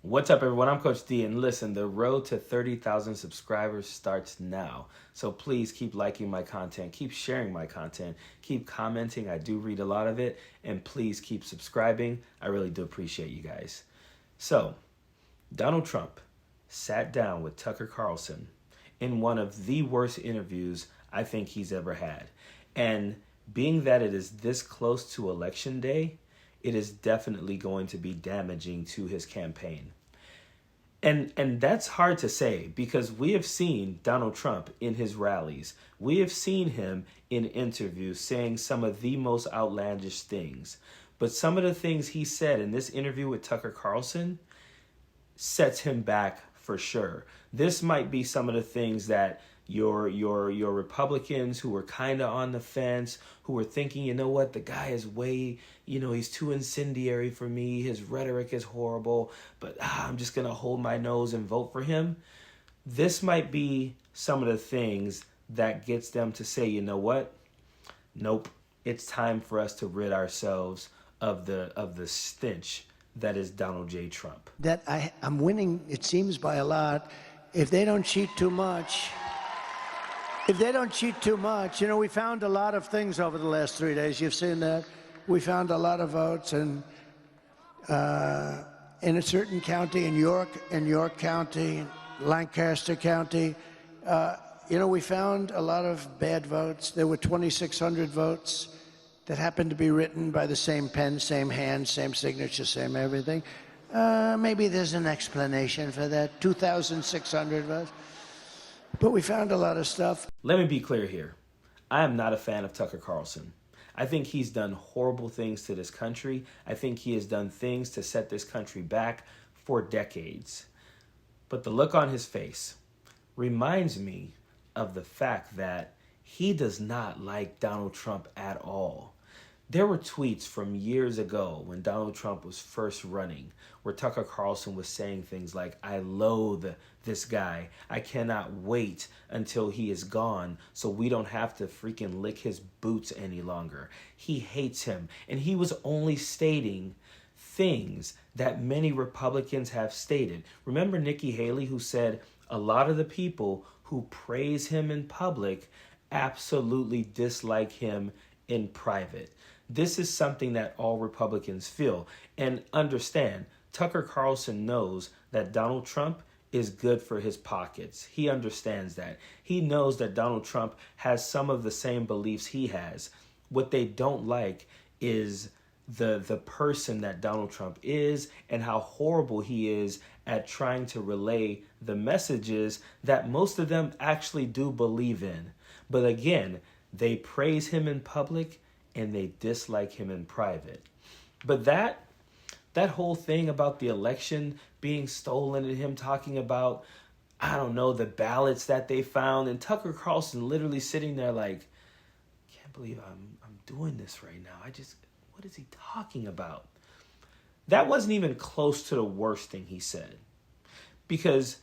What's up, everyone? I'm Coach D, and listen, the road to 30,000 subscribers starts now. So please keep liking my content, keep sharing my content, keep commenting. I do read a lot of it, and please keep subscribing. I really do appreciate you guys. So, Donald Trump sat down with Tucker Carlson in one of the worst interviews I think he's ever had. And being that it is this close to Election Day, it is definitely going to be damaging to his campaign. And that's hard to say because we have seen Donald Trump in his rallies. We have seen him in interviews saying some of the most outlandish things. But some of the things he said in this interview with Tucker Carlson sets him back for sure. This might be some of the things that your Republicans who were kind of on the fence, who were thinking, you know what, the guy is way, he's too incendiary for me. His rhetoric is horrible, but I'm just going to hold my nose and vote for him. This might be some of the things that gets them to say, you know what? Nope. It's time for us to rid ourselves of the stench that is Donald J. Trump. That I'm winning, it seems, by a lot. If they don't cheat too much, we found a lot of things over the last 3 days. You've seen that. We found a lot of votes in a certain county, in York County, Lancaster County. We found a lot of bad votes. There were 2,600 votes that happened to be written by the same pen, same hand, same signature, same everything. Maybe there's an explanation for that. 2,600 votes. But we found a lot of stuff. Let me be clear here. I am not a fan of Tucker Carlson. I think he's done horrible things to this country. I think he has done things to set this country back for decades. But the look on his face reminds me of the fact that he does not like Donald Trump at all. There were tweets from years ago when Donald Trump was first running where Tucker Carlson was saying things like, I loathe this guy. I cannot wait until he is gone so we don't have to freaking lick his boots any longer. He hates him. And he was only stating things that many Republicans have stated. Remember Nikki Haley, who said a lot of the people who praise him in public absolutely dislike him in private. This is something that all Republicans feel. And understand, Tucker Carlson knows that Donald Trump is good for his pockets. He understands that. He knows that Donald Trump has some of the same beliefs he has. What they don't like is the person that Donald Trump is and how horrible he is at trying to relay the messages that most of them actually do believe in. But again, they praise him in public and they dislike him in private. But that whole thing about the election being stolen and him talking about, the ballots that they found, and Tucker Carlson literally sitting there like, can't believe I'm doing this right now. What is he talking about? That wasn't even close to the worst thing he said. Because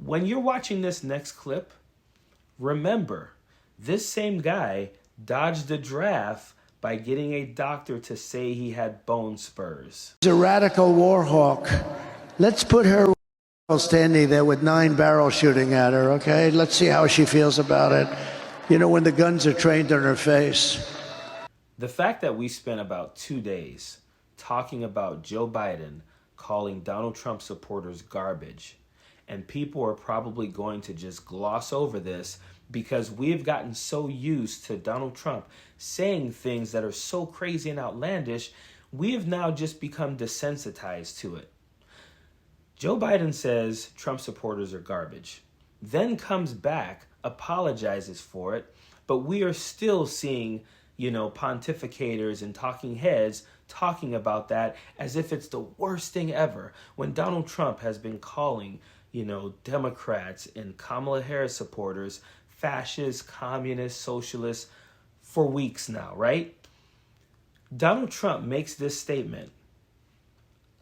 when you're watching this next clip, remember, this same guy dodged the draft by getting a doctor to say he had bone spurs. She's a radical war hawk. Let's put her standing there with 9 barrels shooting at her, okay? Let's see how she feels about it. When the guns are trained on her face. The fact that we spent about 2 days talking about Joe Biden calling Donald Trump supporters garbage, and people are probably going to just gloss over this because we've gotten so used to Donald Trump saying things that are so crazy and outlandish, we have now just become desensitized to it. Joe Biden says Trump supporters are garbage, then comes back, apologizes for it, but we are still seeing, pontificators and talking heads talking about that as if it's the worst thing ever, when Donald Trump has been calling, Democrats and Kamala Harris supporters fascists, communists, socialists for weeks now, right? Donald Trump makes this statement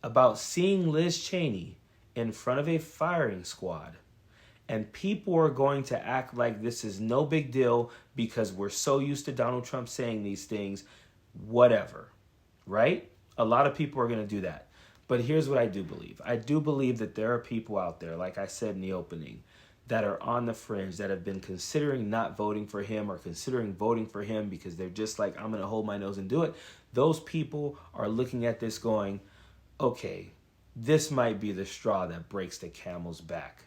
about seeing Liz Cheney in front of a firing squad, and people are going to act like this is no big deal because we're so used to Donald Trump saying these things, whatever, right? A lot of people are going to do that. But here's what I do believe. I do believe that there are people out there, like I said in the opening, that are on the fringe, that have been considering not voting for him or considering voting for him because they're just like, I'm going to hold my nose and do it. Those people are looking at this going, okay, this might be the straw that breaks the camel's back.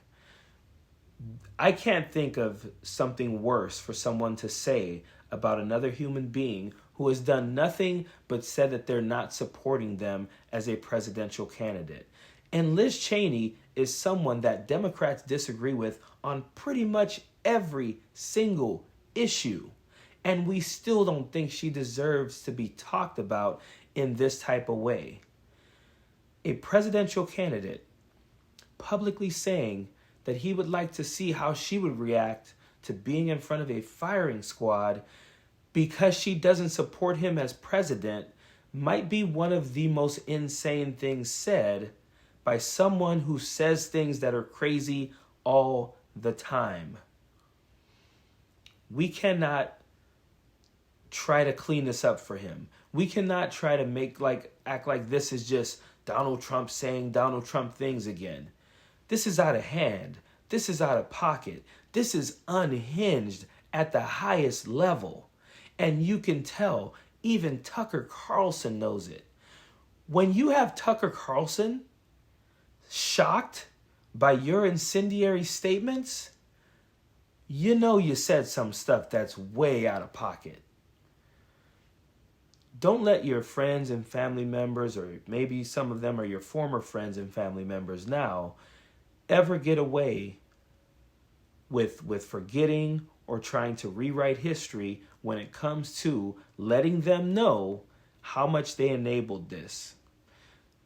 I can't think of something worse for someone to say about another human being who has done nothing but said that they're not supporting them as a presidential candidate. And Liz Cheney is someone that Democrats disagree with on pretty much every single issue. And we still don't think she deserves to be talked about in this type of way. A presidential candidate publicly saying that he would like to see how she would react to being in front of a firing squad because she doesn't support him as president might be one of the most insane things said by someone who says things that are crazy all the time. We cannot try to clean this up for him. We cannot try to act like this is just Donald Trump saying Donald Trump things again. This is out of hand. This is out of pocket. This is unhinged at the highest level. And you can tell, even Tucker Carlson knows it. When you have Tucker Carlson shocked by your incendiary statements, you know you said some stuff that's way out of pocket. Don't let your friends and family members, or maybe some of them are your former friends and family members now, ever get away with forgetting or trying to rewrite history when it comes to letting them know how much they enabled this.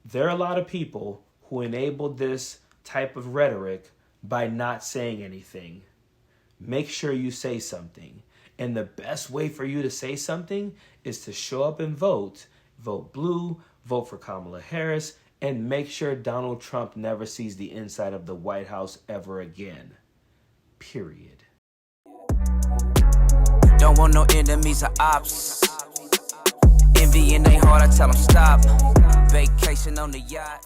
There are a lot of people who enabled this type of rhetoric by not saying anything. Make sure you say something. And the best way for you to say something is to show up and vote. Vote blue, vote for Kamala Harris, and make sure Donald Trump never sees the inside of the White House ever again. Period. Don't want no enemies or ops. Envy in their heart, I tell them stop. Vacation on the yacht.